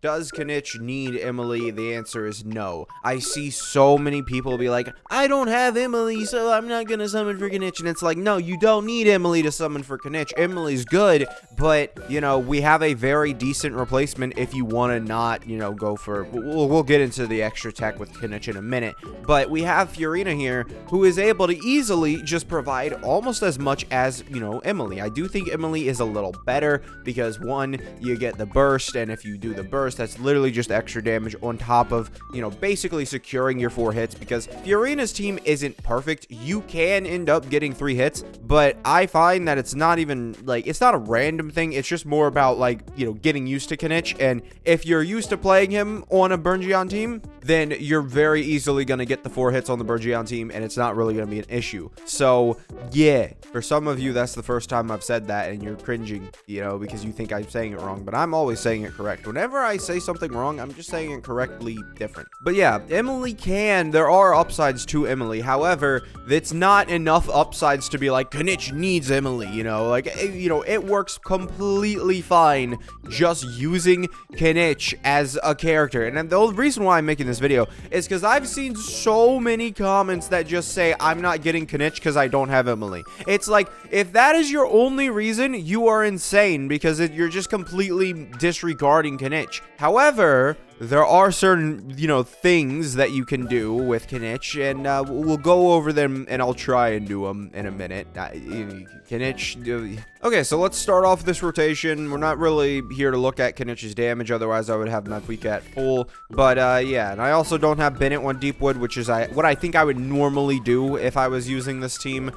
does Kinich need Emilie? The answer is no. I see so many people be like, I don't have Emilie, so I'm not gonna summon for Kinich. And it's like, no, you don't need Emilie to summon for Kinich. Emilie's good, but, you know, we have a very decent replacement if you want to not, you know, go for... We'll get into the extra tech with Kinich in a minute. But we have Fiorina here, who is able to easily just provide almost as much as, you know, Emilie. I do think Emilie is a little better because, one, you get the burst, and if you do the burst, that's literally just extra damage on top of, you know, basically securing your 4 hits, because Fiorina's team isn't perfect. You can end up getting 3 hits, but I find that it's not even, like, it's not a random thing. It's just more about, like, you know, getting used to Kinich, and if you're used to playing him on a Berngeon team, then you're very easily going to get the 4 hits on the Berngeon team, and it's not really going to be an issue. So, yeah, for some of you, that's the first time I've said that, and you're cringing, you know, because you think I'm saying it wrong, but I'm always saying it correct. Whenever I say something wrong, I'm just saying it correctly different. But yeah, Emilie there are upsides to Emilie. However, it's not enough upsides to be like, Kinich needs Emilie, you know, like, you know, it works completely fine just using Kinich as a character. And the only reason why I'm making this video is because I've seen so many comments that just say, I'm not getting Kinich because I don't have Emilie. It's like, if that is your only reason, you are insane, because you're just completely disregarding Kinich. However, there are certain, you know, things that you can do with Kinich, and we'll go over them, and I'll try and do them in a minute. Kinich... Okay, so let's start off this rotation. We're not really here to look at Kinich's damage, otherwise I would have Medweek at full. But, yeah, and I also don't have Bennett on Deepwood, which is what I think I would normally do if I was using this team.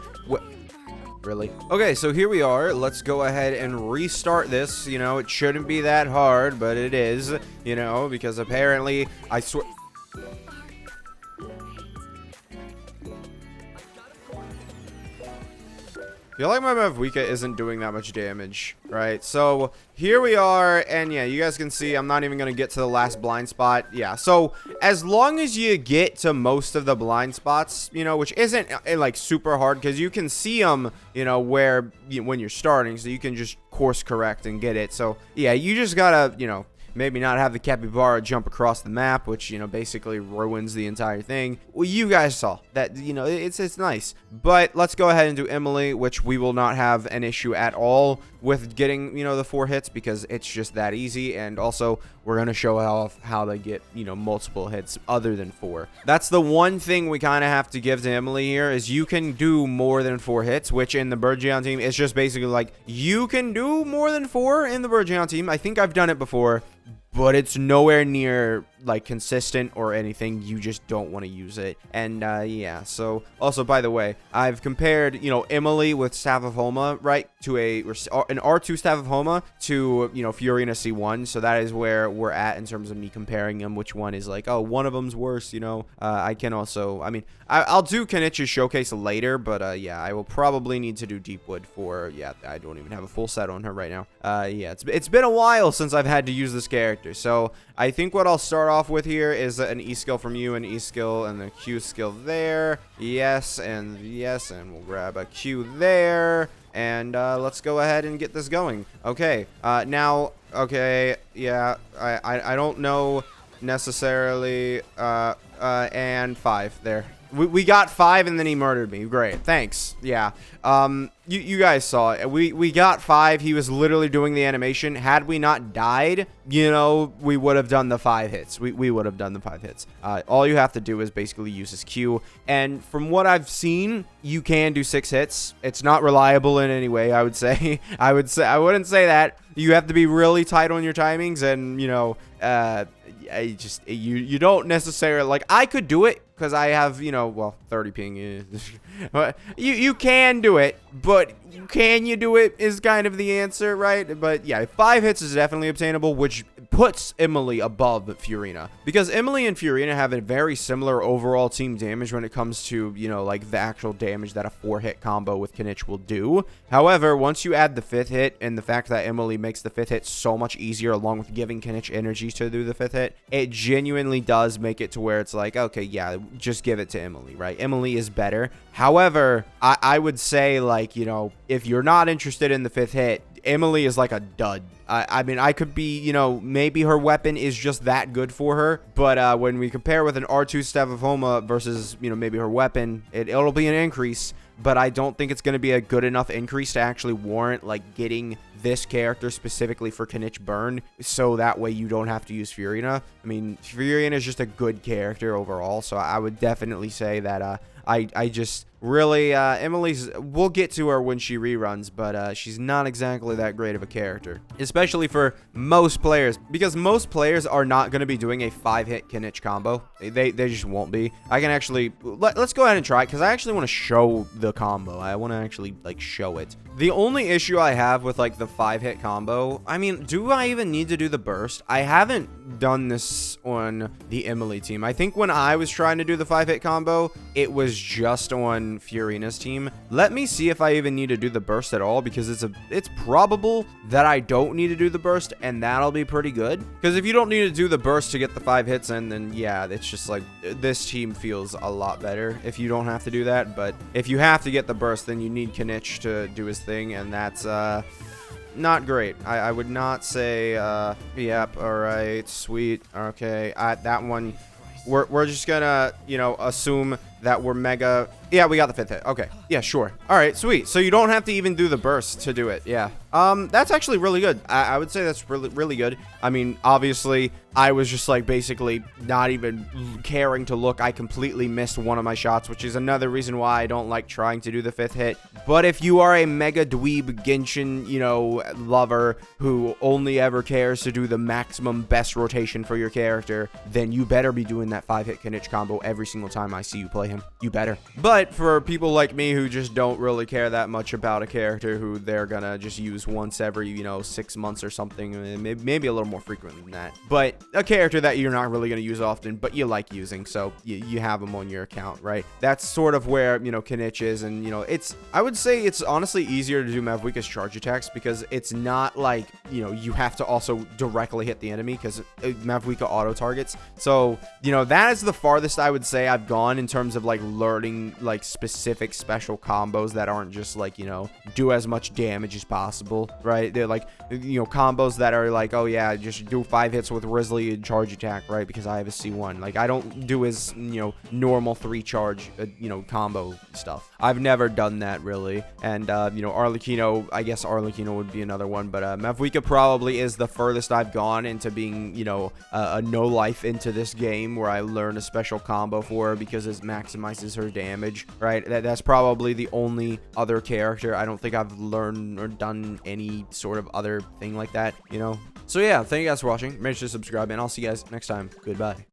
Really? Okay, so here we are. Let's go ahead and restart this. You know, it shouldn't be that hard, but it is, you know, because apparently, I swear... I feel like my Medweek isn't doing that much damage, right? So here we are, and yeah, you guys can see I'm not even going to get to the last blind spot. Yeah, so as long as you get to most of the blind spots, you know, which isn't like super hard, because you can see them, you know, where when you're starting, so you can just course correct and get it. So yeah, you just gotta, you know, maybe not have the capybara jump across the map, which, you know, basically ruins the entire thing. Well, you guys saw that, you know, it's nice. But let's go ahead and do Emilie, which we will not have an issue at all with getting, you know, the 4 hits, because it's just that easy. And also, we're going to show how they get, you know, multiple hits other than 4. That's the one thing we kind of have to give to Emilie here, is you can do more than 4 hits, which in the Berngeon team, it's just basically like, you can do more than 4 in the Berngeon team. I think I've done it before, but it's nowhere near like consistent or anything. You just don't want to use it. And yeah, so also, by the way, I've compared, you know, Emilie with Staff of Homa, right, to an R2 Staff of Homa to, you know, Fiorina C1. So that is where we're at in terms of me comparing them, which one is like, oh, one of them's worse, you know. I can also, I mean, I'll do Kinich's showcase later, but yeah, I will probably need to do Deepwood for, yeah, I don't even have a full set on her right now. Yeah, it's been a while since I've had to use this character, so I think what I'll start off with here is an E skill from you, an E skill, and a Q skill there. Yes, and we'll grab a Q there. And let's go ahead and get this going. Okay, now, okay, yeah, I don't know necessarily, and 5 there. We got 5 and then he murdered me. Great, thanks. Yeah, you guys saw it. We got 5. He was literally doing the animation. Had we not died, you know, we would have done the 5 hits. We would have done the 5 hits. All you have to do is basically use his Q. And from what I've seen, you can do 6 hits. It's not reliable in any way, I would say. I wouldn't say that. You have to be really tight on your timings, and, you know, you don't necessarily, like, I could do it because I have, you know, well, 30 ping. You can do it, but can you do it is kind of the answer, right? But yeah, 5 hits is definitely obtainable, which puts Emilie above Fiorina, because Emilie and Fiorina have a very similar overall team damage when it comes to, you know, like the actual damage that a 4-hit combo with Kinich will do. However, once you add the 5th hit, and the fact that Emilie makes the 5th hit so much easier, along with giving Kinich energy to do the 5th hit, it genuinely does make it to where it's like, okay, yeah, just give it to Emilie, right? Emilie is better. However, I would say, like, you know, if you're not interested in the 5th hit, Emilie is like a dud. I mean, I could be, you know, maybe her weapon is just that good for her, but when we compare with an R2 Staff of Homa versus, you know, maybe her weapon, it'll be an increase, but I don't think it's going to be a good enough increase to actually warrant, like, getting this character specifically for Kinich Burn, so that way you don't have to use Furina. I mean, Furina is just a good character overall, so I would definitely say that, I just really, Emilie's, we'll get to her when she reruns, but she's not exactly that great of a character, especially for most players, because most players are not going to be doing a 5-hit Kinich combo. They just won't be. I can actually, let's go ahead and try it, because I actually want to show the combo. I want to actually, like, show it. The only issue I have with, like, the 5-hit combo, I mean, do I even need to do the burst? I haven't done this on the Emilie team. I think when I was trying to do the 5-hit combo, it was just on Furina's team. Let me see if I even need to do the burst at all, because it's probable that I don't need to do the burst, and that'll be pretty good. Because if you don't need to do the burst to get the 5 hits in, then yeah, it's just like, this team feels a lot better if you don't have to do that. But if you have to get the burst, then you need Kinich to do his thing, and that's not great. I would not say yep, all right, sweet, okay. That one, we're just gonna, you know, assume that we're mega. Yeah, we got the 5th hit. Okay, yeah, sure. All right, sweet. So you don't have to even do the burst to do it. Yeah, that's actually really good. I would say that's really good. I mean, obviously I was just like basically not even caring to look. I completely missed one of my shots, which is another reason why I don't like trying to do the 5th hit. But if you are a mega dweeb Genshin, you know, lover who only ever cares to do the maximum best rotation for your character, then you better be doing that 5-hit Kinich combo every single time I see you play him. You better. But for people like me who just don't really care that much about a character who they're gonna just use once every, you know, 6 months or something, maybe a little more frequent than that, but a character that you're not really gonna use often, but you like using, so you have them on your account, right? That's sort of where, you know, Kinich is. And, you know, I would say it's honestly easier to do Mavuika's charge attacks, because it's not like, you know, you have to also directly hit the enemy, because Mavuika auto targets. So, you know, that is the farthest I would say I've gone in terms of like learning like specific special combos that aren't just like, you know, do as much damage as possible, right? They're like, you know, combos that are like, oh yeah, just do 5 hits with Risley and charge attack, right? Because I have a C1. Like, I don't do as, you know, normal 3 charge, you know, combo stuff. I've never done that really. And, you know, Arlecchino, I guess Arlecchino would be another one, but Mavuika probably is the furthest I've gone into being, you know, a no life into this game, where I learn a special combo for her because it maximizes her damage, right? That's probably the only other character. I don't think I've learned or done any sort of other thing like that, you know? So yeah, thank you guys for watching. Make sure to subscribe, and I'll see you guys next time. Goodbye.